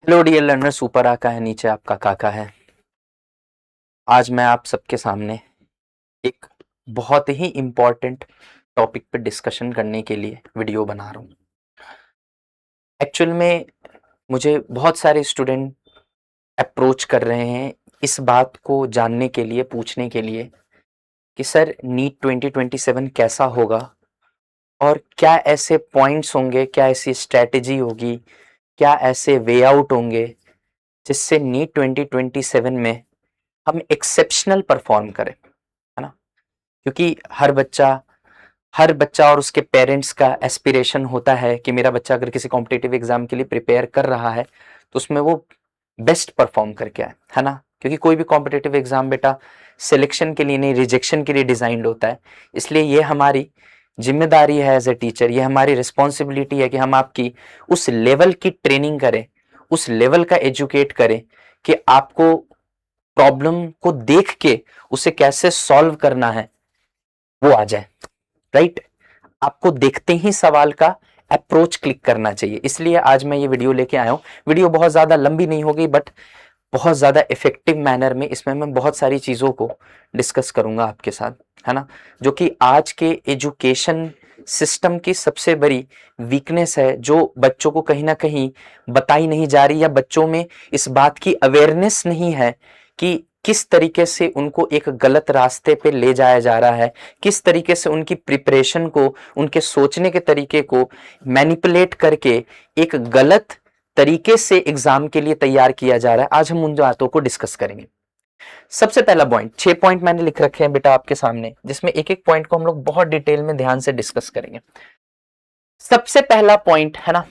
Hello dear learners, ऊपर आका है, नीचे आपका काका है। आज मैं आप सबके सामने एक बहुत ही इम्पॉर्टेंट टॉपिक पे डिस्कशन करने के लिए वीडियो बना रहा हूँ। एक्चुअल में मुझे बहुत सारे स्टूडेंट अप्रोच कर रहे हैं इस बात को जानने के लिए, पूछने के लिए कि सर नीट 2027 कैसा होगा और क्या ऐसे पॉइंट्स होंगे, क्या ऐसी स्ट्रैटेजी होगी, क्या ऐसे वे आउट होंगे जिससे नीट 2027 में हम एक्सेप्शनल परफॉर्म करें, है ना। क्योंकि हर बच्चा और उसके पेरेंट्स का एस्पिरेशन होता है कि मेरा बच्चा अगर किसी कॉम्पिटिटिव एग्जाम के लिए प्रिपेयर कर रहा है तो उसमें वो बेस्ट परफॉर्म करके आए, है ना। क्योंकि कोई भी कॉम्पिटिटिव एग्जाम बेटा सिलेक्शन के लिए नहीं, रिजेक्शन के लिए डिजाइंड होता है। इसलिए ये हमारी जिम्मेदारी है एज ए टीचर, ये हमारी रिस्पॉन्सिबिलिटी है कि हम आपकी उस लेवल की ट्रेनिंग करें, उस लेवल का एजुकेट करें कि आपको प्रॉब्लम को देख के उसे कैसे सॉल्व करना है वो आ जाए। राइट, आपको देखते ही सवाल का अप्रोच क्लिक करना चाहिए। इसलिए आज मैं ये वीडियो लेके आया हूं। वीडियो बहुत ज्यादा लंबी नहीं होगी, बट बहुत ज्यादा इफेक्टिव मैनर में इसमें मैं बहुत सारी चीजों को डिस्कस करूंगा आपके साथ, है ना। जो कि आज के एजुकेशन सिस्टम की सबसे बड़ी वीकनेस है, जो बच्चों को कहीं ना कहीं बताई नहीं जा रही, या बच्चों में इस बात की अवेयरनेस नहीं है कि किस तरीके से उनको एक गलत रास्ते पे ले जाया जा रहा है, किस तरीके से उनकी प्रिपरेशन को, उनके सोचने के तरीके को मैनिपुलेट करके एक गलत तरीके से एग्जाम के लिए तैयार किया जा रहा है। आज हम उन बातों को डिस्कस करेंगे। सबसे पहला पॉइंट, 6 पॉइंट मैंने लिख रखे हैं बेटा आपके सामने, जिसमें एक एक पॉइंट को हम लोग बहुत डिटेल में ध्यान से डिस्कस करेंगे। सबसे पहला पॉइंट है ना,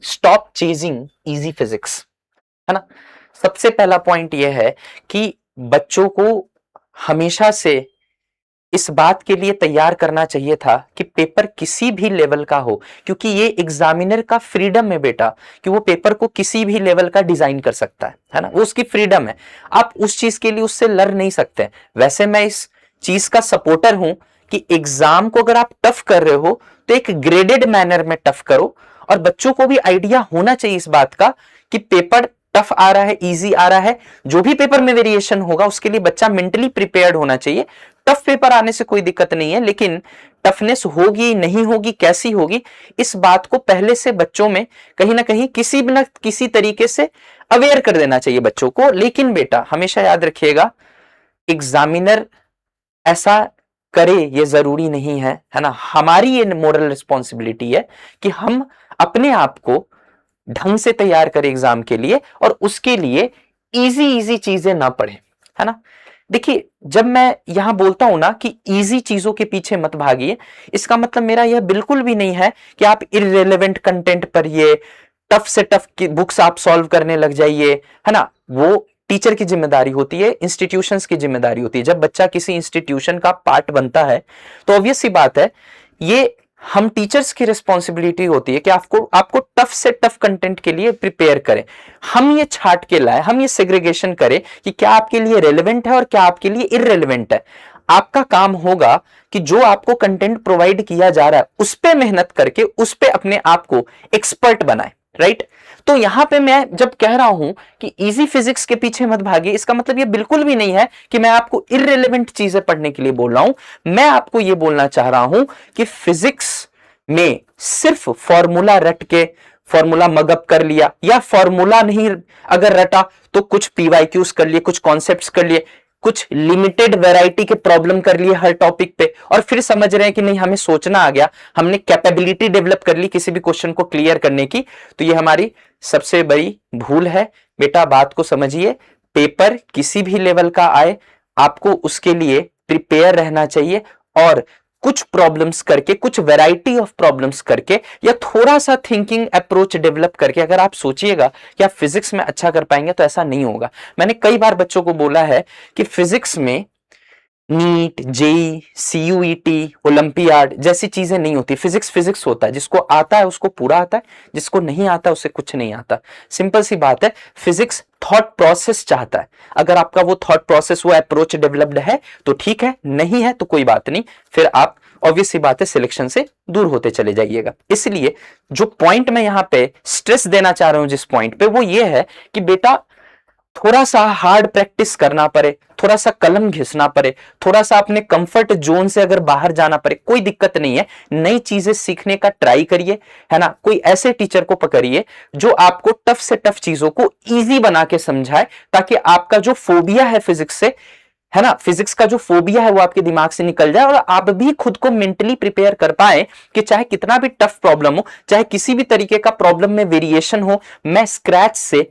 स्टॉप चेजिंग इजी फिजिक्स, है ना। सबसे पहला पॉइंट यह है कि बच्चों को हमेशा से इस बात के लिए तैयार करना चाहिए था कि पेपर किसी भी लेवल का हो, क्योंकि ये एग्जामिनर का फ्रीडम है बेटा कि वो पेपर को किसी भी लेवल का डिजाइन कर सकता है ना। वो उसकी फ्रीडम है, आप उस चीज के लिए उससे लड़ नहीं सकते। वैसे मैं इस चीज का सपोर्टर हूं कि एग्जाम को अगर आप टफ कर रहे हो तो एक ग्रेडेड मैनर में टफ करो, और बच्चों को भी आइडिया होना चाहिए इस बात का कि पेपर टफ आ रहा है, इजी आ रहा है, जो भी पेपर में वेरिएशन होगा उसके लिए बच्चा मेंटली प्रिपेयर्ड होना चाहिए। टफ पेपर आने से कोई दिक्कत नहीं है, लेकिन टफनेस होगी नहीं होगी, कैसी होगी, इस बात को पहले से बच्चों में कहीं ना कहीं किसी न किसी तरीके से अवेयर कर देना चाहिए बच्चों को। लेकिन बेटा हमेशा याद रखिएगा, एग्जामिनर ऐसा करे ये जरूरी नहीं है ना। हमारी ये मोरल रिस्पॉन्सिबिलिटी है कि हम अपने आप को ढंग से तैयार करें एग्जाम के लिए, और उसके लिए इजी इजी चीजें ना पढ़ें, है ना। देखिए, जब मैं यहां बोलता हूं ना कि इजी चीजों के पीछे मत भागिए, इसका मतलब मेरा यह बिल्कुल भी नहीं है कि आप इररिलेवेंट कंटेंट पढ़िए, टफ से टफ की बुक्स आप सॉल्व करने लग जाइए, है ना। वो टीचर की जिम्मेदारी होती है, इंस्टीट्यूशंस की जिम्मेदारी होती है। जब बच्चा किसी इंस्टीट्यूशन का पार्ट बनता है तो ऑब्वियस सी बात है, ये हम टीचर्स की रिस्पॉन्सिबिलिटी होती है कि आपको आपको टफ से टफ कंटेंट के लिए प्रिपेयर करें। हम ये छाट के लाए, हम ये सेग्रीगेशन करें कि क्या आपके लिए रेलेवेंट है और क्या आपके लिए इररेलेवेंट है। आपका काम होगा कि जो आपको कंटेंट प्रोवाइड किया जा रहा है उस पे मेहनत करके उस पे अपने आप को एक्सपर्ट बनाए। राइट, तो यहां पे मैं जब कह रहा हूं कि इजी फिजिक्स के पीछे मत भागिए, इसका मतलब ये बिल्कुल भी नहीं है कि मैं आपको इररिलेवेंट चीजें पढ़ने के लिए बोल रहा हूं। मैं आपको ये बोलना चाह रहा हूं कि फिजिक्स में सिर्फ फॉर्मूला रट के, फॉर्मूला मगअप कर लिया, या फॉर्मूला नहीं अगर रटा तो कुछ पीवाईक्यूज कर लिए, कुछ कॉन्सेप्ट्स कर लिए, कुछ लिमिटेड वैरायटी के प्रॉब्लम कर लिए हर टॉपिक पे, और फिर समझ रहे हैं कि नहीं हमें सोचना आ गया, हमने कैपेबिलिटी डेवलप कर ली किसी भी क्वेश्चन को क्लियर करने की, तो ये हमारी सबसे बड़ी भूल है। बेटा बात को समझिए, पेपर किसी भी लेवल का आए, आपको उसके लिए प्रिपेयर रहना चाहिए, और कुछ प्रॉब्लम्स करके, कुछ वैरायटी ऑफ प्रॉब्लम्स करके, या थोड़ा सा थिंकिंग अप्रोच डेवलप करके अगर आप सोचिएगा कि आप फिजिक्स में अच्छा कर पाएंगे, तो ऐसा नहीं होगा। मैंने कई बार बच्चों को बोला है कि फिजिक्स में नीट, जेई, सीयूईटी, ओलंपियाड जैसी चीजें नहीं होती। फिजिक्स फिजिक्स होता है, जिसको आता है उसको पूरा आता है, जिसको नहीं आता उसे कुछ नहीं आता। सिंपल सी बात है, फिजिक्स थॉट प्रोसेस चाहता है। अगर आपका वो थॉट प्रोसेस, वो अप्रोच डेवलप्ड है तो ठीक है, नहीं है तो कोई बात नहीं, फिर आप ऑब्वियस सी बात है सिलेक्शन से दूर होते चले जाइएगा। इसलिए जो पॉइंट मैं यहां पे स्ट्रेस देना चाह रहा हूं जिस पॉइंट पे, वो ये है कि बेटा थोड़ा सा हार्ड प्रैक्टिस करना पड़े, थोड़ा सा कलम घिसना पड़े, थोड़ा सा अपने कंफर्ट जोन से अगर बाहर जाना पड़े, कोई दिक्कत नहीं है। नई चीजें सीखने का ट्राई करिए, है ना। कोई ऐसे टीचर को पकड़िए जो आपको टफ से टफ चीजों को इजी बना के समझाए, ताकि आपका जो फोबिया है फिजिक्स से, है ना, फिजिक्स का जो फोबिया है वो आपके दिमाग से निकल जाए, और आप भी खुद को मेंटली प्रिपेयर कर पाए कि चाहे कितना भी टफ प्रॉब्लम हो, चाहे किसी भी तरीके का प्रॉब्लम में वेरिएशन हो, मैं स्क्रैच से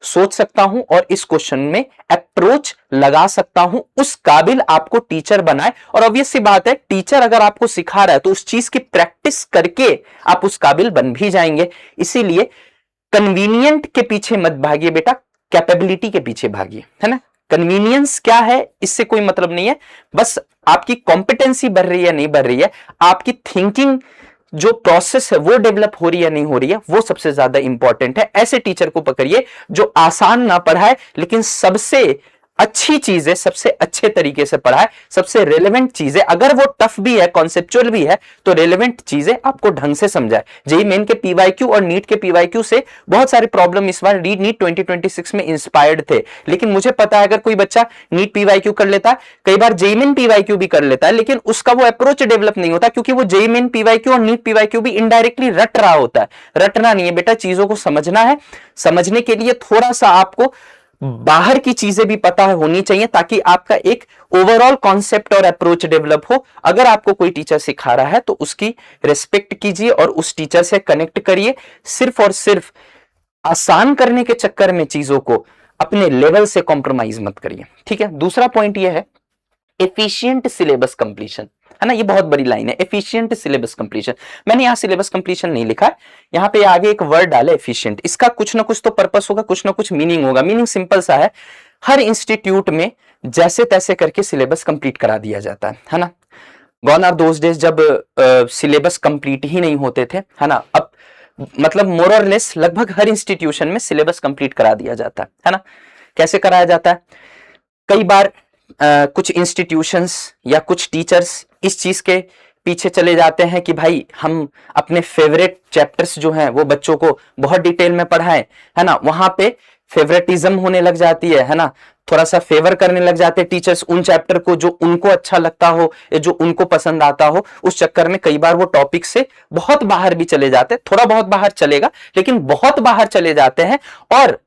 सोच सकता हूं और इस क्वेश्चन में अप्रोच लगा सकता हूं। उस काबिल आपको टीचर बनाए। और ऑब्वियस सी बात है, टीचर अगर आपको सिखा रहा है तो उस चीज की प्रैक्टिस करके आप उस काबिल बन भी जाएंगे। इसीलिए कन्वीनियंट के पीछे मत भागिए बेटा, कैपेबिलिटी के पीछे भागिए, है ना। कन्वीनियंस क्या है इससे कोई मतलब नहीं है, बस आपकी कॉम्पिटेंसी बढ़ रही है नहीं बढ़ रही है, आपकी थिंकिंग जो प्रोसेस है वो डेवलप हो रही है नहीं हो रही है, वो सबसे ज्यादा इंपॉर्टेंट है। ऐसे टीचर को पकड़िए जो आसान ना पढ़ाए लेकिन सबसे अच्छी चीजें सबसे अच्छे तरीके से पढ़ाए, सबसे रेलेवेंट चीजें, अगर वो टफ भी है, कॉन्सेप्चुअल भी है, तो रेलेवेंट चीजें आपको ढंग से समझाए। जेईई मेन के पीवाईक्यू और नीट के पीवाईक्यू से बहुत सारे प्रॉब्लम इस बार नीट 2026 में इंस्पायर्ड थे, लेकिन मुझे पता है अगर कोई बच्चा नीट पीवाईक्यू कर लेता है, कई बार जेईई मेन पीवाईक्यू भी कर लेता है, लेकिन उसका वो अप्रोच डेवलप नहीं होता, क्योंकि वो जेईई मेन पीवाईक्यू और नीट पीवाईक्यू भी इनडायरेक्टली रट रहा होता है। रटना नहीं है बेटा, चीजों को समझना है। समझने के लिए थोड़ा सा आपको बाहर की चीजें भी पता होनी चाहिए, ताकि आपका एक ओवरऑल कॉन्सेप्ट और अप्रोच डेवलप हो। अगर आपको कोई टीचर सिखा रहा है तो उसकी रिस्पेक्ट कीजिए और उस टीचर से कनेक्ट करिए। सिर्फ और सिर्फ आसान करने के चक्कर में चीजों को अपने लेवल से कॉम्प्रोमाइज मत करिए, ठीक है। दूसरा पॉइंट यह है एफिशिएंट सिलेबस कंप्लीशन, है ना। ये बहुत बड़ी लाइन है, एफिशिएंट सिलेबस कंप्लीशन। मैंने यहां सिलेबस कंप्लीशन नहीं लिखा है, यहां पे आगे एक वर्ड डाला एफिशिएंट। इसका कुछ ना कुछ तो पर्पस होगा, कुछ ना कुछ मीनिंग होगा। मीनिंग सिंपल सा है, हर इंस्टीट्यूट में जैसे तैसे करके सिलेबस कंप्लीट करा दिया जाता है ना। गॉन आर दोज डेज जब सिलेबस कंप्लीट ही नहीं होते थे, है ना। अब मतलब मोर और लेस लगभग हर इंस्टीट्यूशन में सिलेबस कंप्लीट करा दिया जाता है ना। कैसे कराया जाता है? कई बार कुछ इंस्टीट्यूशंस या कुछ टीचर्स इस चीज के पीछे चले जाते हैं कि भाई हम अपने फेवरेट चैप्टर्स जो हैं वो बच्चों को बहुत डिटेल में पढ़ाएं, है ना। वहां पे फेवरेटिज्म होने लग जाती है ना। थोड़ा सा फेवर करने लग जाते हैं टीचर्स उन चैप्टर को जो उनको अच्छा लगता हो या जो उनको पसंद आता हो। उस चक्कर में कई बार वो टॉपिक से बहुत बाहर भी चले जाते हैं। थोड़ा बहुत बाहर चलेगा, लेकिन बहुत बाहर चले जाते हैं, और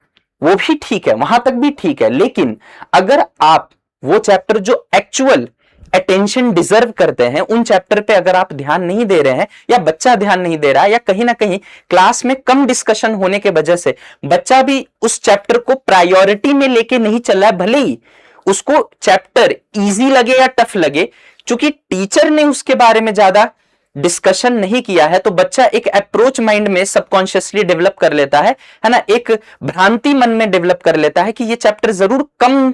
वो भी ठीक है, वहां तक भी ठीक है। लेकिन अगर आप वो चैप्टर जो एक्चुअल अटेंशन डिजर्व करते हैं, उन चैप्टर पे अगर आप ध्यान नहीं दे रहे हैं, या बच्चा ध्यान नहीं दे रहा है, या कहीं ना कहीं क्लास में कम डिस्कशन होने के वजह से बच्चा भी उस चैप्टर को प्रायोरिटी में लेके नहीं चल रहा है, भले ही उसको चैप्टर इजी लगे या टफ लगे, क्योंकि टीचर ने उसके बारे में ज्यादा डिस्कशन नहीं किया है, तो बच्चा एक अप्रोच माइंड में सबकॉन्शियसली डेवलप कर लेता है ना। एक भ्रांति मन में डेवलप कर लेता है कि ये चैप्टर जरूर कम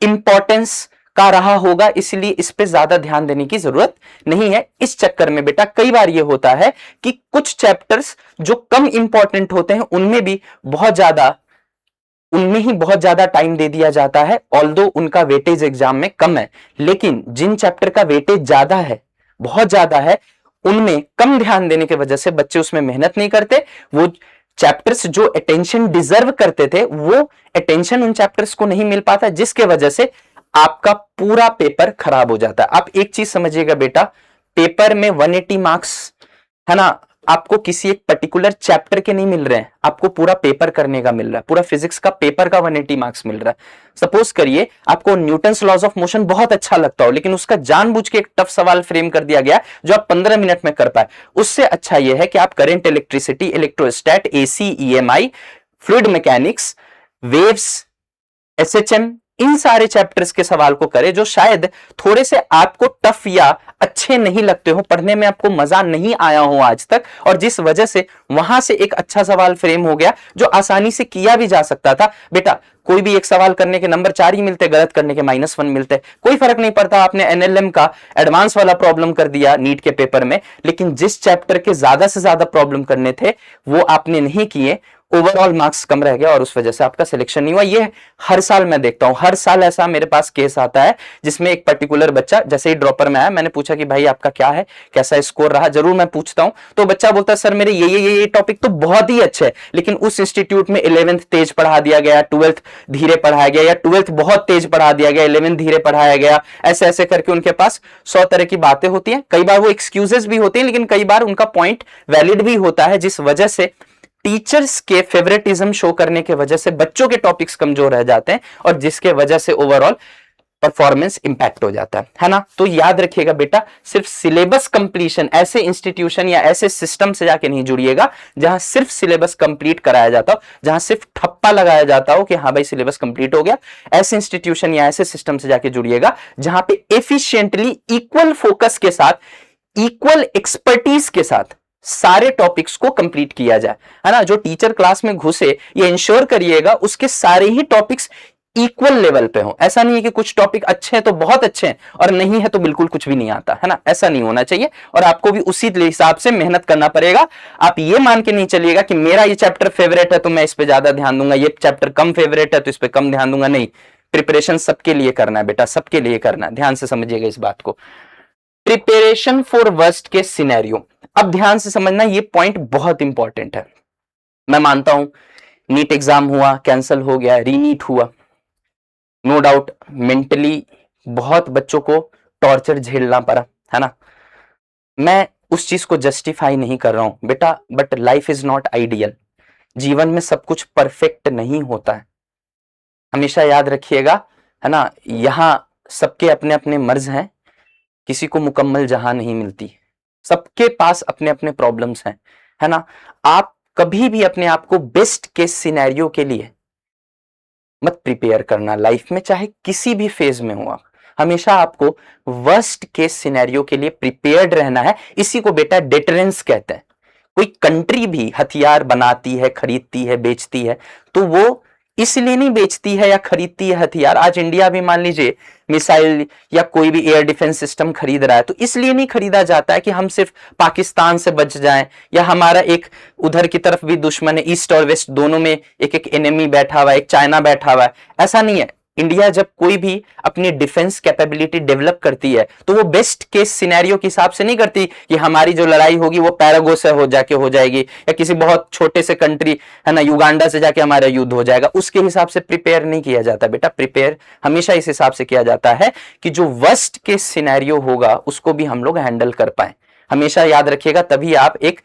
इंपॉर्टेंस का रहा होगा, इसलिए इस पे ज्यादा ध्यान देने की जरूरत नहीं है। इस चक्कर में बेटा कई बार ये होता है कि कुछ चैप्टर्स जो कम इंपॉर्टेंट होते हैं उनमें ही बहुत ज्यादा टाइम दे दिया जाता है, ऑल्दो उनका वेटेज एग्जाम में कम है। लेकिन जिन चैप्टर का वेटेज ज्यादा है, बहुत ज्यादा है, उनमें कम ध्यान देने की वजह से बच्चे उसमें मेहनत नहीं करते। वो चैप्टर्स जो अटेंशन डिजर्व करते थे, वो अटेंशन उन चैप्टर्स को नहीं मिल पाता, जिसके वजह से आपका पूरा पेपर खराब हो जाता है। आप एक चीज समझिएगा बेटा, पेपर में 180 मार्क्स, है ना, आपको किसी एक पर्टिकुलर चैप्टर के नहीं मिल रहे हैं, आपको पूरा पेपर करने का मिल रहा है। पूरा फिजिक्स का पेपर का 180 मार्क्स मिल रहा है। सपोज करिए आपको न्यूटन्स लॉज ऑफ मोशन बहुत अच्छा लगता हो, लेकिन उसका जानबूझ के एक टफ सवाल फ्रेम कर दिया गया जो आप 15 मिनट में कर पाए। उससे अच्छा यह है कि आप current electricity, electrostat, AC, EMI, fluid mechanics, waves, SHM, इन सारे चैप्टर्स के सवाल को करें जो शायद थोड़े से आपको टफ या अच्छे नहीं लगते हो, पढ़ने में आपको मजा नहीं आया हो आज तक, और जिस वजह से वहां से एक अच्छा सवाल फ्रेम हो गया जो आसानी से किया भी जा सकता था। बेटा कोई भी एक सवाल करने के नंबर 4 ही मिलते, गलत करने के -1 मिलते, कोई फर्क नहीं पड़ता। आपने एनएलएम का एडवांस वाला प्रॉब्लम कर दिया नीट के पेपर में, लेकिन जिस चैप्टर के ज्यादा से ज्यादा प्रॉब्लम करने थे वो आपने नहीं किए, ओवरऑल मार्क्स कम रह गया और उस वजह से आपका सिलेक्शन नहीं हुआ। ये हर साल मैं देखता हूं, हर साल ऐसा मेरे पास केस आता है जिसमें एक पर्टिकुलर बच्चा जैसे ही ड्रॉपर में आया, मैंने पूछा कि भाई आपका क्या है, कैसा स्कोर रहा, जरूर मैं पूछता हूं, तो बच्चा बोलता है सर मेरे ये टॉपिक तो बहुत ही अच्छे है, लेकिन उस इंस्टीट्यूट में 11th तेज पढ़ा दिया गया, 12th धीरे पढ़ाया गया, या 12th बहुत तेज पढ़ा दिया गया, 11th धीरे पढ़ाया गया, ऐसे ऐसे करके उनके पास 100 तरह की बातें होती हैं। कई बार वो एक्सक्यूजेस भी होते हैं, लेकिन कई बार उनका पॉइंट वैलिड भी होता है, जिस वजह से टीचर्स के फेवरेटिज्म शो करने के वजह से बच्चों के टॉपिक्स कमजोर रह जाते हैं और जिसके वजह से ओवरऑल परफॉर्मेंस इंपैक्ट हो जाता है ना। तो याद रखिएगा बेटा, सिर्फ सिलेबस कंप्लीशन ऐसे इंस्टीट्यूशन या ऐसे सिस्टम से जाके नहीं जुड़िएगा जहां सिर्फ सिलेबस कंप्लीट कराया जाता हो, जहां सिर्फ ठप्पा लगाया जाता हो कि हाँ भाई सिलेबस कंप्लीट हो गया। ऐसे इंस्टीट्यूशन या ऐसे सिस्टम से जाके जुड़िएगा जहां पे एफिशिएंटली, इक्वल फोकस के साथ, इक्वल एक्सपर्टीज के साथ सारे टॉपिक्स को कंप्लीट किया जाए, है ना। जो टीचर क्लास में घुसे ये इंश्योर करिएगा उसके सारे ही टॉपिक्स इक्वल लेवल पे हो। ऐसा नहीं है कि कुछ टॉपिक अच्छे हैं तो बहुत अच्छे हैं और नहीं है तो बिल्कुल कुछ भी नहीं आता, है ना। ऐसा नहीं होना चाहिए और आपको भी उसी हिसाब से मेहनत करना पड़ेगा। आप ये मान के नहीं चलिएगा कि मेरा ये चैप्टर फेवरेट है तो मैं इस पे ज्यादा ध्यान दूंगा, ये चैप्टर कम फेवरेट है तो इस पे कम ध्यान दूंगा। नहीं, प्रिपरेशन सबके लिए करना है बेटा, सबके लिए करना है। ध्यान से समझिएगा इस बात को। Preparation for worst case scenario, अब ध्यान से समझना, ये पॉइंट बहुत इंपॉर्टेंट है। मैं मानता हूं नीट एग्जाम हुआ, कैंसिल हो गया, रीनीट हुआ, नो डाउट मेंटली बहुत बच्चों को टॉर्चर झेलना पड़ा, है ना। मैं उस चीज को जस्टिफाई नहीं कर रहा हूं बेटा, but life is not ideal. जीवन में सब कुछ परफेक्ट नहीं होता है, हमेशा याद रखिएगा, है ना। यहां सबके अपने अपने मर्ज हैं, किसी को मुकम्मल जहां नहीं मिलती, सबके पास अपने अपने प्रॉब्लम्स हैं, है ना। आप कभी भी अपने आप को बेस्ट केस सिनेरियो के लिए मत प्रिपेयर करना लाइफ में, चाहे किसी भी फेज में हो आप, हमेशा आपको वर्स्ट केस सिनेरियो के लिए प्रिपेयर्ड रहना है। इसी को बेटा डेटरेंस कहते हैं। कोई कंट्री भी हथियार बनाती है, खरीदती है, बेचती है, तो वो इसलिए नहीं बेचती है या खरीदती है हथियार। आज इंडिया भी मान लीजिए मिसाइल या कोई भी एयर डिफेंस सिस्टम खरीद रहा है, तो इसलिए नहीं खरीदा जाता है कि हम सिर्फ पाकिस्तान से बच जाएं या हमारा एक उधर की तरफ भी दुश्मन है, ईस्ट और वेस्ट दोनों में एक एक एनिमी बैठा हुआ है, एक चाइना बैठा हुआ है, ऐसा नहीं है। इंडिया जब कोई भी अपनी डिफेंस कैपेबिलिटी डेवलप करती है तो वो बेस्ट केस सिनेरियो के हिसाब से नहीं करती कि हमारी जो लड़ाई होगी वो पैरागो से हो जाएगी या किसी बहुत छोटे से कंट्री, है ना, युगांडा से जाके हमारा युद्ध हो जाएगा, उसके हिसाब से प्रिपेयर नहीं किया जाता बेटा। प्रिपेयर हमेशा इस हिसाब से किया जाता है कि जो वर्स्ट केस सिनेरियो होगा उसको भी हम लोग हैंडल कर पाए। हमेशा याद रखिएगा, तभी आप एक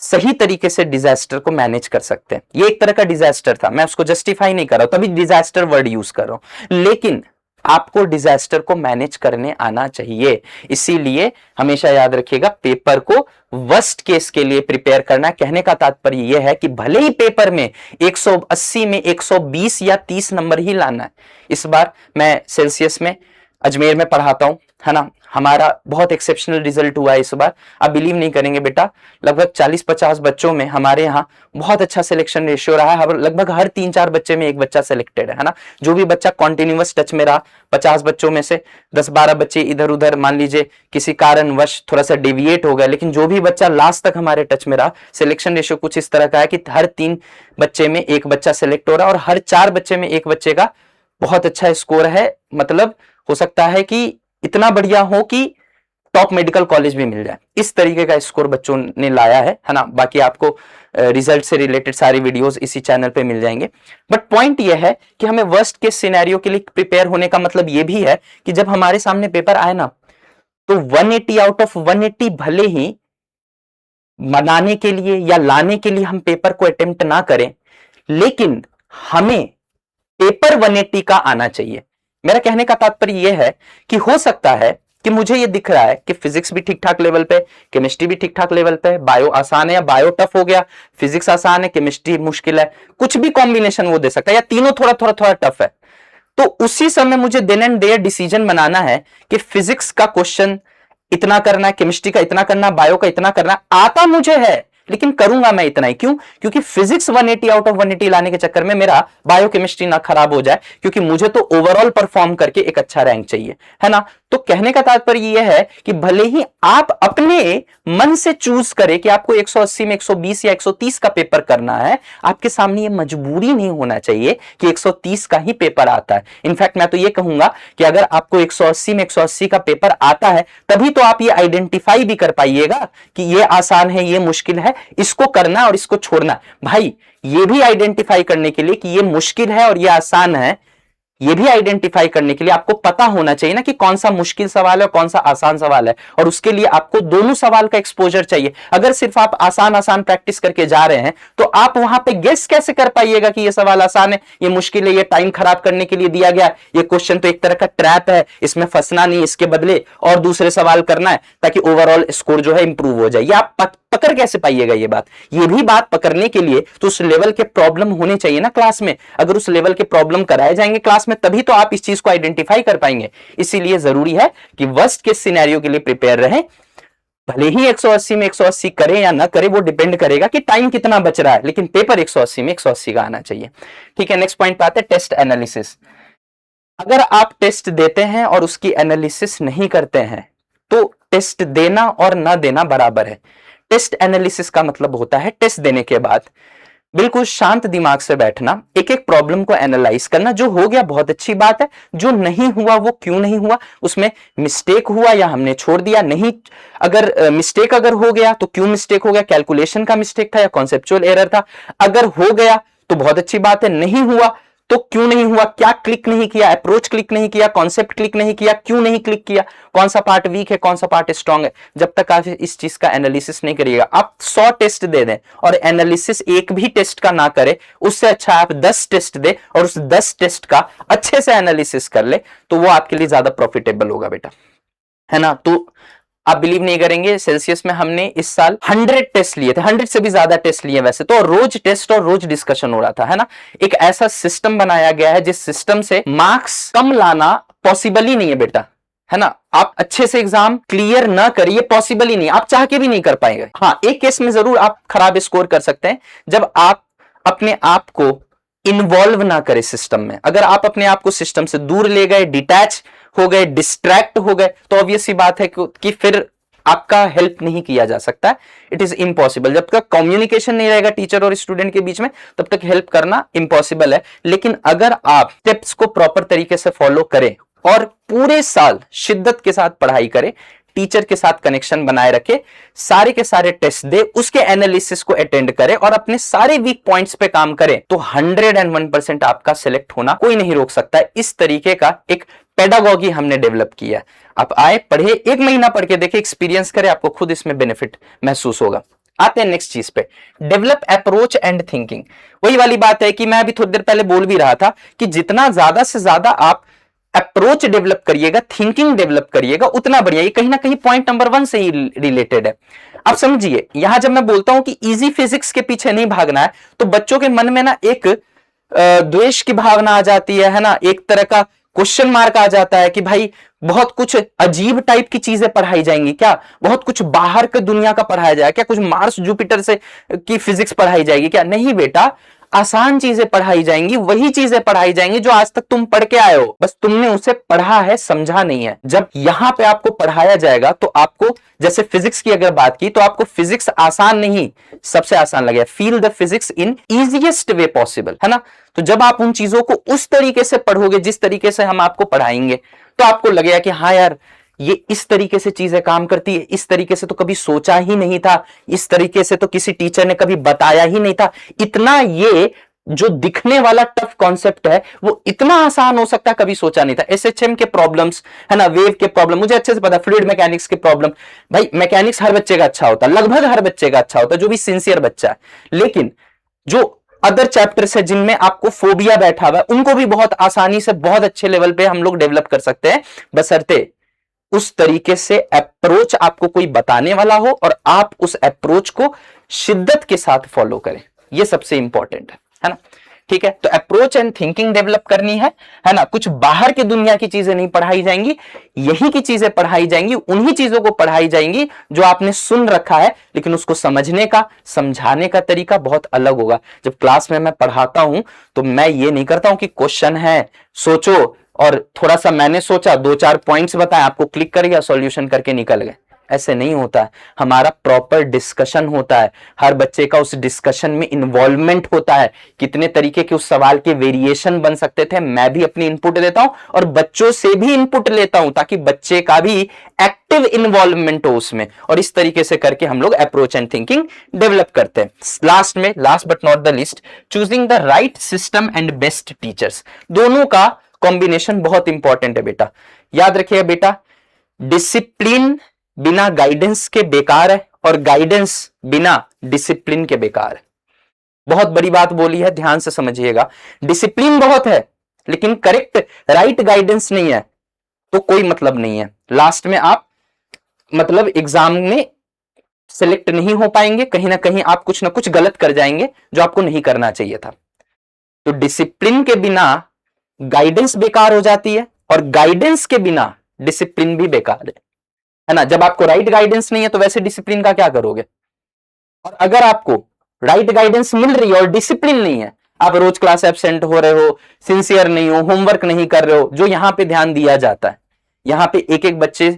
सही तरीके से डिजास्टर को मैनेज कर सकते हैं। ये एक तरह का डिजास्टर था, मैं उसको जस्टिफाई नहीं कर रहा हूं, तभी डिजास्टर वर्ड यूज कर रहा हूं, लेकिन आपको डिजास्टर को मैनेज करने आना चाहिए। इसीलिए हमेशा याद रखिएगा पेपर को वर्स्ट केस के लिए प्रिपेयर करना। कहने का तात्पर्य यह है कि भले ही पेपर में 180 में 120 या 30 नंबर ही लाना है। इस बार मैं सेल्सियस में अजमेर में पढ़ाता हूं, है ना, हमारा बहुत एक्सेप्शनल रिजल्ट हुआ है इस बार। आप बिलीव नहीं करेंगे बेटा, लगभग 40-50 बच्चों में हमारे यहाँ बहुत अच्छा सिलेक्शन रेशियो रहा है। लगभग हर 3-4 बच्चे में एक बच्चा सिलेक्टेड है ना। जो भी बच्चा कॉन्टिन्यूअस टच में रहा, 50 बच्चों में से 10-12 बच्चे इधर उधर मान लीजिए किसी कारणवश थोड़ा सा डेविएट हो गया, लेकिन जो भी बच्चा लास्ट तक हमारे टच में रहा, सिलेक्शन रेशियो कुछ इस तरह का है कि हर 3 बच्चे में एक बच्चा सिलेक्ट हो रहा है और हर 4 बच्चे में एक बच्चे का बहुत अच्छा स्कोर है। मतलब हो सकता है कि इतना बढ़िया हो कि टॉप मेडिकल कॉलेज भी मिल जाए, इस तरीके का स्कोर बच्चों ने लाया है ना। बाकी आपको रिजल्ट से रिलेटेड सारी वीडियोस इसी चैनल पे मिल जाएंगे। बट पॉइंट ये है कि हमें वर्स्ट केस सिनेरियो के लिए प्रिपेयर होने का मतलब ये भी है कि जब हमारे सामने पेपर आए ना, तो 180 आउट ऑफ 180 भले ही बनाने के लिए या लाने के लिए हम पेपर को अटेम्प्ट ना करें, लेकिन हमें पेपर 180 का आना चाहिए। मेरा कहने का तात्पर्य यह है कि हो सकता है कि मुझे यह दिख रहा है कि फिजिक्स भी ठीक ठाक लेवल पे, केमिस्ट्री भी ठीक ठाक लेवल पे, बायो आसान है या बायो टफ हो गया, फिजिक्स आसान है, केमिस्ट्री मुश्किल है, कुछ भी कॉम्बिनेशन वो दे सकता है, या तीनों थोड़ा थोड़ा थोड़ा टफ है। तो उसी समय मुझे देन एंड देयर डिसीजन बनाना है कि फिजिक्स का क्वेश्चन इतना करना है, केमिस्ट्री का इतना करना, बायो का इतना करना। आता मुझे है लेकिन करूंगा मैं इतना ही। क्यों? क्योंकि फिजिक्स 180 आउट ऑफ 180 लाने के चक्कर में मेरा बायोकेमिस्ट्री ना खराब हो जाए, क्योंकि मुझे तो ओवरऑल परफॉर्म करके एक अच्छा रैंक चाहिए, है ना। तो कहने का तात्पर्य यह है कि भले ही आप अपने मन से चूज करें कि आपको 180 में 120 या 130 का पेपर करना है, आपके सामने ये मजबूरी नहीं होना चाहिए कि 130 का ही पेपर आता है। इनफैक्ट मैं तो ये कहूंगा कि अगर आपको 180 में 180 का पेपर आता है, तभी तो आप ये आइडेंटिफाई भी कर पाइएगा कि ये आसान है, ये मुश्किल है, इसको करना और इसको छोड़ना। भाई ये भी आइडेंटिफाई करने के लिए कि ये मुश्किल है और ये आसान है, ये भी आइडेंटिफाई करने के लिए आपको पता होना चाहिए ना कि कौन सा मुश्किल सवाल है और कौन सा आसान सवाल है, और उसके लिए आपको दोनों सवाल का एक्सपोजर चाहिए। अगर सिर्फ आप आसान आसान प्रैक्टिस करके जा रहे हैं तो आप वहां पे गेस कैसे कर पाइएगा कि ये सवाल आसान है, ये मुश्किल है, ये टाइम खराब करने के लिए दिया गया, ये क्वेश्चन तो एक तरह का ट्रैप है, इसमें फंसना नहीं, इसके बदले और दूसरे सवाल करना है ताकि ओवरऑल स्कोर जो है इंप्रूव हो जाए। ये आप पकड़ कैसे पाइएगा ये बात? ये भी बात पकड़ने के लिए तो उस लेवल के प्रॉब्लम होने चाहिए ना क्लास में। अगर उस लेवल के प्रॉब्लम कराए जाएंगे क्लास में, तभी तो आप इस चीज को आइडेंटिफाई कर पाएंगे। इसीलिए जरूरी है कि वर्स्ट केस सिनेरियो के लिए प्रिपेयर रहें। भले ही 180 में 180 करें या ना करें, वो डिपेंड करेगा कि टाइम कितना बच रहा है, लेकिन पेपर 180 में 180 का आना चाहिए। ठीक है, नेक्स्ट पॉइंट पे आते हैं, टेस्ट एनालिसिस। अगर आप टेस्ट देते हैं और उसकी एनालिसिस नहीं करते हैं तो टेस्ट देना और ना देना बराबर है। टेस्ट एनालिसिस का मतलब होता है टेस्ट देने के बाद बिल्कुल शांत दिमाग से बैठना, एक एक प्रॉब्लम को एनालाइज करना। जो हो गया बहुत अच्छी बात है, जो नहीं हुआ वो क्यों नहीं हुआ, उसमें मिस्टेक हुआ या हमने छोड़ दिया, नहीं अगर मिस्टेक अगर हो गया तो क्यों मिस्टेक हो गया, कैलकुलेशन का मिस्टेक था या कॉन्सेप्चुअल एरर था। अगर हो गया तो बहुत अच्छी बात है, नहीं हुआ तो क्यों नहीं हुआ, क्या क्लिक नहीं किया, अप्रोच क्लिक नहीं किया, कॉन्सेप्ट क्लिक नहीं किया, क्यों नहीं क्लिक किया, कौन सा पार्ट वीक है, कौन सा पार्ट स्ट्रांग है। जब तक आप इस चीज का एनालिसिस नहीं करिएगा, आप 100 टेस्ट दे दें और एनालिसिस एक भी टेस्ट का ना करे, उससे अच्छा आप 10 टेस्ट दे और उस 10 टेस्ट का अच्छे से एनालिसिस कर ले, तो वो आपके लिए ज्यादा प्रॉफिटेबल होगा बेटा, है ना। तो आप बिलीव नहीं करेंगे, सेल्सियस में हमने इस साल 100 टेस्ट लिए थे, 100 से भी ज्यादा टेस्ट लिए वैसे तो, रोज टेस्ट और रोज डिस्कशन हो रहा था, है ना। एक ऐसा सिस्टम बनाया गया है जिस सिस्टम से मार्क्स कम लाना पॉसिबल ही नहीं है बेटा, है ना। आप अच्छे से एग्जाम क्लियर ना करिए, पॉसिबल ही नहीं, आप चाह के भी नहीं कर पाएंगे। हाँ, एक केस में जरूर आप खराब स्कोर कर सकते हैं, जब आप अपने आप को इन्वॉल्व ना करें सिस्टम में। अगर आप अपने आप को सिस्टम से दूर ले गए, डिटैच हो गए, डिस्ट्रैक्ट हो गए, तो ऑब्वियस सी बात है कि फिर आपका हेल्प नहीं किया जा सकता। It is impossible. जब तक कम्युनिकेशन नहीं रहेगा टीचर और स्टूडेंट के बीच में, तब तक हेल्प करना इम्पॉसिबल है। लेकिन अगर आप स्टेप्स को प्रॉपर तरीके से फॉलो करें और पूरे साल शिद्दत के साथ पढ़ाई करें, टीचर के साथ कनेक्शन बनाए रखे, सारे के सारे टेस्ट दे, उसके एनालिसिस को अटेंड करे और अपने सारे वीक पॉइंट्स पे काम करे, तो 101% आपका सिलेक्ट होना कोई नहीं रोक सकता है। इस तरीके का एक पेडागॉगी हमने डेवलप किया। आप आए, पढ़े, 1 महीना पढ़ के देखे, एक्सपीरियंस करे, आपको खुद इसमें बेनिफिट महसूस होगा। आते हैं नेक्स्ट चीज पे, डेवलप अप्रोच एंड थिंकिंग। वही वाली बात है कि मैं अभी थोड़ी देर पहले बोल भी रहा था कि जितना ज्यादा से ज्यादा आप अप्रोच डेवलप करिएगा, थिंकिंग डेवलप करिएगा, उतना बढ़िया। ये कहीं ना कहीं पॉइंट नंबर 1 से ही रिलेटेड है। आप समझिए, यहां जब मैं बोलता हूं कि इजी फिजिक्स के पीछे नहीं भागना है, तो बच्चों के मन में ना एक द्वेष की भावना आ जाती है ना, एक तरह का क्वेश्चन मार्क आ जाता है कि भाई बहुत कुछ अजीब टाइप की चीजें पढ़ाई जाएंगी क्या, बहुत कुछ बाहर के दुनिया का पढ़ाया जाएगा क्या, कुछ मार्स जुपिटर से की फिजिक्स पढ़ाई जाएगी क्या। नहीं बेटा, आसान चीजें पढ़ाई जाएंगी, वही चीजें पढ़ाई जाएंगी जो आज तक तुम पढ़ के आए हो, बस तुमने उसे पढ़ा है, समझा नहीं है। जब यहां पे आपको पढ़ाया जाएगा तो आपको, जैसे फिजिक्स की अगर बात की, तो आपको फिजिक्स आसान नहीं, सबसे आसान लगेगा। Feel the physics in easiest way possible, है ना। तो जब आप उन चीजों को उस तरीके से पढ़ोगे जिस तरीके से हम आपको पढ़ाएंगे, तो आपको लगेगा कि हाँ यार, ये इस तरीके से चीजें काम करती है, इस तरीके से तो कभी सोचा ही नहीं था, इस तरीके से तो किसी टीचर ने कभी बताया ही नहीं था। इतना ये जो दिखने वाला टफ कॉन्सेप्ट है वो इतना आसान हो सकता है, कभी सोचा नहीं था। एसएचएम के प्रॉब्लम्स, है ना, वेव के प्रॉब्लम मुझे अच्छे से पता है, फ्लूइड मैकेनिक्स के प्रॉब्लम, भाई मैकेनिक्स हर बच्चे का अच्छा होता है, लगभग हर बच्चे का अच्छा होता है, जो भी सिंसियर बच्चा है। लेकिन जो अदर चैप्टर्स है जिनमें आपको फोबिया बैठा हुआ है, उनको भी बहुत आसानी से बहुत अच्छे लेवल पे हम लोग डेवलप कर सकते हैं, बशर्ते उस तरीके से अप्रोच आपको कोई बताने वाला हो और आप उस अप्रोच को शिद्दत के साथ फॉलो करें। यह सबसे इंपॉर्टेंट है ना। ठीक है। तो अप्रोच एंड थिंकिंग डेवलप करनी है ना। कुछ बाहर की दुनिया की चीजें नहीं पढ़ाई जाएंगी, यही की चीजें पढ़ाई जाएंगी, उन्हीं चीजों को पढ़ाई जाएंगी जो आपने सुन रखा है, लेकिन उसको समझने का, समझाने का तरीका बहुत अलग होगा। जब क्लास में मैं पढ़ाता हूं तो मैं ये नहीं करता हूं कि क्वेश्चन है, सोचो, और थोड़ा सा मैंने सोचा, 2-4 पॉइंट्स बताए, आपको क्लिक कर गया, सॉल्यूशन करके निकल गए। ऐसे नहीं होता है। हमारा प्रॉपर डिस्कशन होता है, हर बच्चे का उस डिस्कशन में इन्वॉल्वमेंट होता है। कितने तरीके के उस सवाल के वेरिएशन बन सकते थे, मैं भी अपनी इनपुट देता हूं और बच्चों से भी इनपुट लेता हूं, ताकि बच्चे का भी एक्टिव इन्वॉल्वमेंट हो उसमें। और इस तरीके से करके हम लोग अप्रोच एंड थिंकिंग डेवलप करते हैं। Last but not the list, choosing the right system and best teachers. दोनों का कॉम्बिनेशन बहुत इंपॉर्टेंट है बेटा। याद रखिएगा बेटा, डिसिप्लिन बिना गाइडेंस के बेकार है और गाइडेंस बिना डिसिप्लिन के बेकार है। बहुत बड़ी बात बोली है, ध्यान से समझिएगा। डिसिप्लिन बहुत है लेकिन करेक्ट राइट गाइडेंस नहीं है तो कोई मतलब नहीं है। लास्ट में आप मतलब एग्जाम में सिलेक्ट नहीं हो पाएंगे, कहीं ना कहीं आप कुछ ना कुछ गलत कर जाएंगे जो आपको नहीं करना चाहिए था। तो डिसिप्लिन के बिना गाइडेंस बेकार हो जाती है और गाइडेंस के बिना डिसिप्लिन भी बेकार है ना। जब आपको राइट गाइडेंस नहीं है तो वैसे डिसिप्लिन का क्या करोगे। और अगर आपको राइट गाइडेंस मिल रही है और डिसिप्लिन नहीं है, आप रोज क्लास एब्सेंट हो रहे हो, सिंसियर नहीं हो, होमवर्क नहीं कर रहे हो, जो यहां पे ध्यान दिया जाता है, यहां पे एक एक बच्चे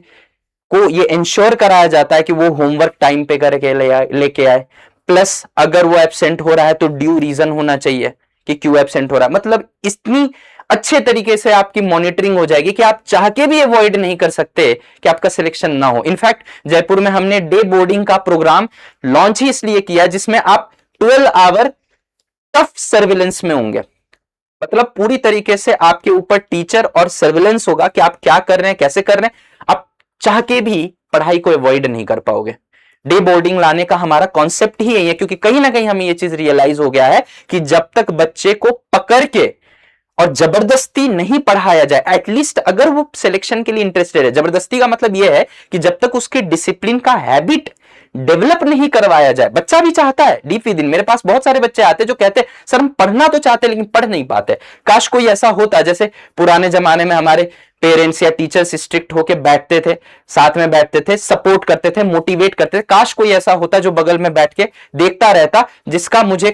को ये इंश्योर कराया जाता है कि वो होमवर्क टाइम पे करके लेके आए, प्लस अगर वो एब्सेंट हो रहा है तो ड्यू रीजन होना चाहिए कि क्यों एब्सेंट हो रहा है। मतलब इतनी अच्छे तरीके से आपकी मॉनिटरिंग हो जाएगी कि आप चाह के भी अवॉइड नहीं कर सकते कि आपका सिलेक्शन ना हो। इनफैक्ट जयपुर में हमने डे बोर्डिंग का प्रोग्राम लॉन्च ही इसलिए किया जिसमें आप 12 आवर टफ सर्विलेंस में होंगे। मतलब पूरी तरीके से आपके ऊपर टीचर और सर्विलेंस होगा कि आप क्या कर रहे हैं, कैसे कर रहे हैं। आप चाह के भी पढ़ाई को अवॉइड नहीं कर पाओगे। डे बोर्डिंग लाने का हमारा कॉन्सेप्ट ही यही है, क्योंकि कहीं ना कहीं हमें यह चीज रियलाइज हो गया है कि जब तक बच्चे को पकड़ के और जबरदस्ती नहीं पढ़ाया जाए, एटलीस्ट अगर वो सिलेक्शन के लिए इंटरेस्टेड है, जबरदस्ती का मतलब यह है कि जब तक उसके डिसिप्लिन का हैबिट डेवलप नहीं करवाया जाए। बच्चा भी चाहता है डीप विद इन, मेरे पास बहुत सारे बच्चे आते हैं जो कहते हैं सर हम पढ़ना तो चाहते हैं लेकिन पढ़ नहीं पाते। काश कोई ऐसा होता जैसे पुराने जमाने में हमारे पेरेंट्स या टीचर्स स्ट्रिक्ट होके बैठते थे, साथ में बैठते थे, सपोर्ट करते थे, मोटिवेट करते थे। काश कोई ऐसा होता जो बगल में बैठ के देखता रहता, जिसका मुझे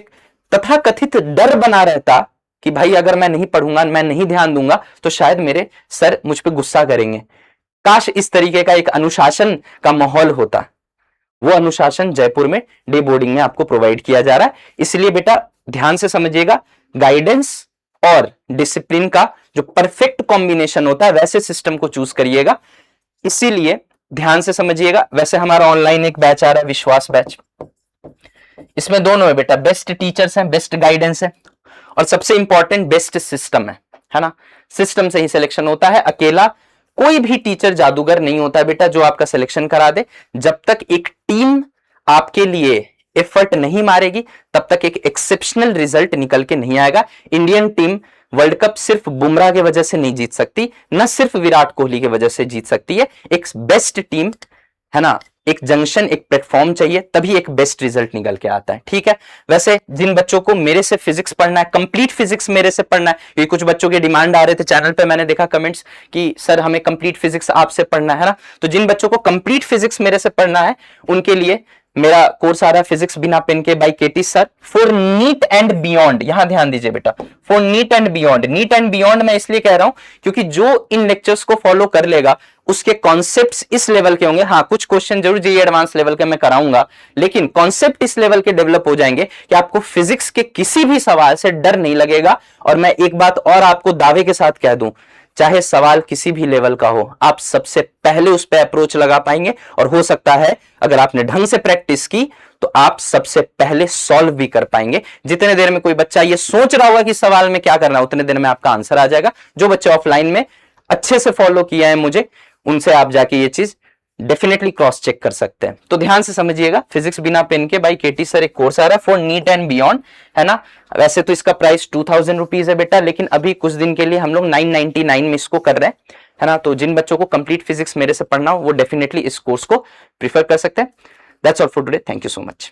तथाकथित डर बना रहता कि भाई अगर मैं नहीं पढ़ूंगा, मैं नहीं ध्यान दूंगा तो शायद मेरे सर मुझ पे गुस्सा करेंगे। काश इस तरीके का एक अनुशासन का माहौल होता। वो अनुशासन जयपुर में डे बोर्डिंग में आपको प्रोवाइड किया जा रहा है। इसलिए बेटा ध्यान से समझिएगा, गाइडेंस और डिसिप्लिन का जो परफेक्ट कॉम्बिनेशन होता है वैसे सिस्टम को चूज करिएगा। इसीलिए ध्यान से समझिएगा। वैसे हमारा ऑनलाइन एक बैच आ रहा है, विश्वास बैच, इसमें दोनों है बेटा, बेस्ट टीचर्स हैं, बेस्ट गाइडेंस है और सबसे इंपॉर्टेंट बेस्ट सिस्टम है ना। सिस्टम से ही सिलेक्शन होता है। अकेला कोई भी टीचर जादूगर नहीं होता है बेटा जो आपका सिलेक्शन करा दे। जब तक एक टीम आपके लिए एफर्ट नहीं मारेगी तब तक एक एक्सेप्शनल रिजल्ट निकल के नहीं आएगा। इंडियन टीम वर्ल्ड कप सिर्फ बुमराह की वजह से नहीं जीत सकती, न सिर्फ विराट कोहली की वजह से जीत सकती है। एक बेस्ट टीम है ना, एक जंक्शन, एक प्लेटफॉर्म चाहिए, तभी एक बेस्ट रिजल्ट निकल के आता है। ठीक है। वैसे जिन बच्चों को मेरे से फिजिक्स पढ़ना है, कंप्लीट फिजिक्स मेरे से पढ़ना है, क्योंकि कुछ बच्चों के डिमांड आ रहे थे चैनल पे, मैंने देखा कमेंट्स कि सर हमें कंप्लीट फिजिक्स आपसे पढ़ना है ना, तो जिन बच्चों को कंप्लीट फिजिक्स मेरे से पढ़ना है उनके लिए मेरा कोर्स आ रहा है फिजिक्स बिना पेन के by KT sir for NEET and beyond. यहां ध्यान दीजिए बेटा, for NEET and beyond. NEET and beyond मैं इसलिए कह रहा हूं क्योंकि जो इन लेक्चर्स को फॉलो कर लेगा उसके कॉन्सेप्ट्स इस लेवल के होंगे। हाँ, कुछ क्वेश्चन जरूर जेईई एडवांस लेवल के मैं कराऊंगा, लेकिन कॉन्सेप्ट इस लेवल के डेवलप हो जाएंगे कि आपको फिजिक्स के किसी भी सवाल से डर नहीं लगेगा। और मैं एक बात और आपको दावे के साथ कह दूं, चाहे सवाल किसी भी लेवल का हो, आप सबसे पहले उस पर अप्रोच लगा पाएंगे और हो सकता है अगर आपने ढंग से प्रैक्टिस की तो आप सबसे पहले सॉल्व भी कर पाएंगे। जितने देर में कोई बच्चा ये सोच रहा होगा कि सवाल में क्या करना है, उतने देर में आपका आंसर आ जाएगा। जो बच्चे ऑफलाइन में अच्छे से फॉलो किया है मुझे, उनसे आप जाके ये चीज डेफिनेटली क्रॉस चेक कर सकते हैं। तो ध्यान से समझिएगा, फिजिक्स बिना पेन के बाई केटी सर एक कोर्स आ रहा है फॉर नीट एंड बियॉन्ड, है ना। वैसे तो इसका प्राइस 2000 रुपीज है बेटा, लेकिन अभी कुछ दिन के लिए हम लोग 999 में इसको कर रहे हैं, है ना। तो जिन बच्चों को कंप्लीट फिजिक्स मेरे से पढ़ना हो वो डेफिनेटली इस कोर्स को प्रीफर कर सकते हैं। That's all for today, thank you so much.